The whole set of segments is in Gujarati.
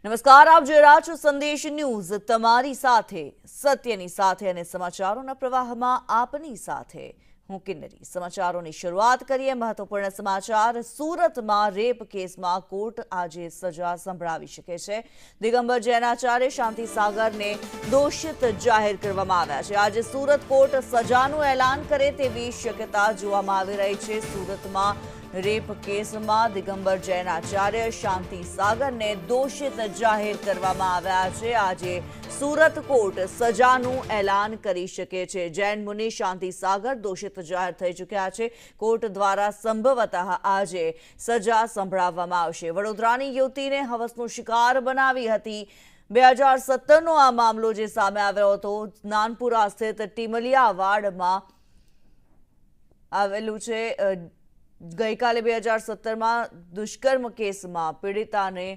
નમસ્કાર, આપ જોઈ રહ્યા છો સંદેશ ન્યૂઝ, તમારી સાથે સત્યની સાથે અને સમાચારોના પ્રવાહમાં આપની સાથે હું કિન્નરી। સમાચારોની શરૂઆત કરીએ। મહત્વપૂર્ણ સમાચાર। સુરતમાં રેપ કેસમાં કોર્ટ આજે સજા સંભળાવી શકે છે। દિગંબર જૈનાચાર્ય શાંતિ સાગરને દોષિત જાહેર કરવામાં આવ્યા છે। આજે સુરત કોર્ટ સજાનું એલાન કરે તેવી શક્યતા જોવામાં આવી રહી છે। સુરતમાં રેપ કેસમાં દિગંબર જૈનાચાર્ય શાંતિ સાગરને દોષિત જાહેર કરવામાં આવ્યા છે। આજે સુરત કોર્ટ સજાનું એલાન કરી શકે છે। જૈન મુનિ શાંતિ સાગર દોષિત જાહેર થઈ ચૂક્યા છે। કોર્ટ દ્વારા સંભવતઃ આજે સજા સંભળાવવામાં આવશે। વડોદરાની યુવતીને હવસનો શિકાર બનાવી હતી। 2017નો આ મામલો જે સામે આવ્યો હતો, નાનપુરા સ્થિત ટીમલિયા વાડમાં આવેલું છે। ગઈકાલે 2017માં દુષ્કર્મ કેસમાં પીડિતાને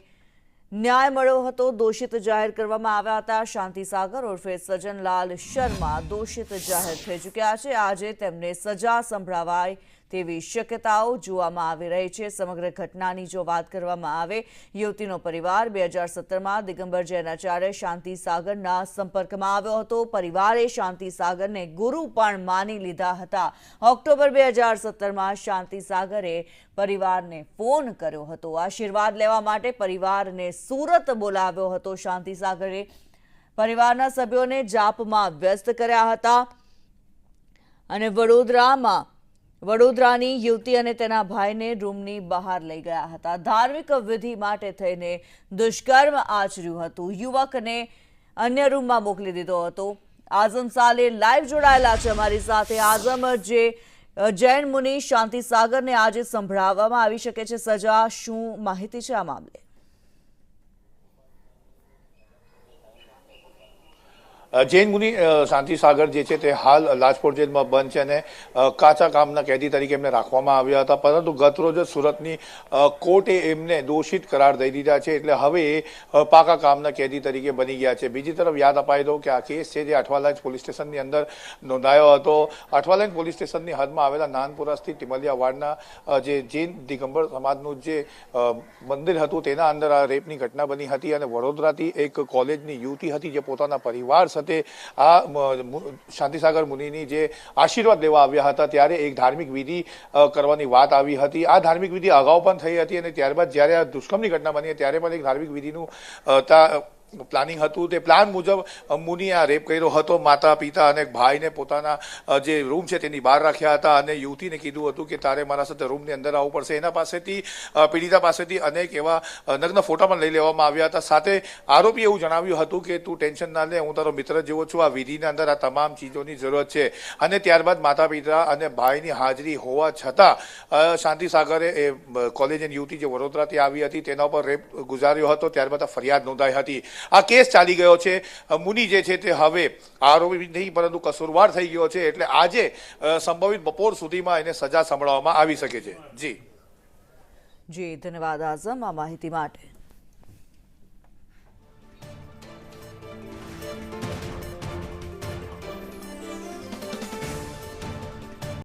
ન્યાય મળ્યો હતો। દોષિત જાહેર કરવામાં આવ્યા હતા। શાંતિ સાગર ઉર્ફે સજનલાલ શર્મા દોષિત જાહેર થઈ ચૂક્યા છે। આજે તેમને સજા સંભળાવાય તેવી શક્યતાઓ જોવામાં આવી રહી છે। સમગ્ર ઘટનાની જો વાત કરવામાં આવે, યુવતીનો પરિવાર 2017માં દિગંબર જૈનાચાર્ય શાંતિ સાગરના સંપર્કમાં આવ્યો હતો। પરિવારે શાંતિ સાગરને ગુરુ પણ માની લીધા હતા। ઓક્ટોબર 2017માં શાંતિ સાગરે પરિવારને ફોન કર્યો હતો। આશીર્વાદ લેવા માટે પરિવારને સુરત બોલાવ્યો હતો। શાંતિ સાગરે પરિવારના સભ્યોને જાપમાં વ્યસ્ત કર્યા હતા અને વડોદરાની યુવતી અને તેના ભાઈને રૂમની બહાર લઈ ગયા હતા। ધાર્મિક વિધિ માટે થઈને દુષ્કર્મ આચર્યું હતું। યુવકને અન્ય રૂમમાં મોકલી દીધો હતો। આઝમ સાલે લાઈવ જોડાયેલા છે અમારી સાથે। આઝમ, જે જૈન મુનિ શાંતિ સાગરને આજે સંભળાવવામાં આવી શકે છે સજા, શું માહિતી છે આ મામલે? જૈન મુનિ શાંતિ સાગર જે છે તે હાલ લાજપોર જેલમાં બંધ છે અને કાચા કામના કેદી તરીકે એમને રાખવામાં આવ્યા હતા, પરંતુ ગતરોજ સુરતની કોર્ટે એમને દોષિત કરાર દઈ દીધા છે। એટલે હવે એ પાકા કામના કેદી તરીકે બની ગયા છે। બીજી તરફ યાદ અપાઈ દઉં કે આ કેસ છે જે અઠવાલાઇન્સ પોલીસ સ્ટેશનની અંદર નોંધાયો હતો। અઠવાલાઇન્સ પોલીસ સ્ટેશનની હદમાં આવેલા નાનપુરા સ્થિત ટીમલિયા વાડના જે જૈન દિગંબર સમાજનું જે મંદિર હતું તેના અંદર આ રેપની ઘટના બની હતી અને વડોદરાથી એક કોલેજની યુવતી હતી જે પોતાના પરિવાર આ શાંતિસાગર મુનિની જે આશીર્વાદ લેવા આવ્યા હતા ત્યારે એક ધાર્મિક વિધિ કરવાની વાત આવી હતી। આ ધાર્મિક વિધિ અગાઉ પણ થઈ હતી અને ત્યારબાદ જ્યારે આ દુષ્કર્મની ઘટના બની ત્યારે પણ એક ધાર્મિક વિધિનું પ્લાનિંગ હતું। તે પ્લાન મુજબ મુનિએ આ રેપ કર્યો હતો। માતા પિતા અને ભાઈને પોતાના જે રૂમ છે તેની બહાર રાખ્યા હતા અને યુવતીને કીધું હતું કે તારે મારા સાથે રૂમની અંદર આવવું પડશે। એના પાસેથી પીડિતા પાસેથી અનેક એવા નગ્ન ફોટા પણ લઈ લેવામાં આવ્યા હતા। સાથે આરોપીએ એવું જણાવ્યું હતું કે તું ટેન્શન ના લે, હું તારો મિત્ર જેવો છું, આ વિધિની અંદર આ તમામ ચીજોની જરૂરત છે। અને ત્યારબાદ માતા પિતા અને ભાઈની હાજરી હોવા છતાં શાંતિ સાગરે એ કોલેજની યુવતી જે વડોદરાથી આવી હતી તેના ઉપર રેપ ગુજાર્યો હતો। ત્યારબાદ ફરિયાદ નોંધાઈ હતી। આ કેસ ચાલી ગયો છે। મુનિ જે છે તે હવે આરોપી નહીં પરંતુ કસૂરવાર થઈ ગયો છે। એટલે આજે સંભવિત બપોર સુધીમાં એને સજા સંભળાવવામાં આવી શકે છે। જી ધન્યવાદ આઝમ આ માહિતી માટે।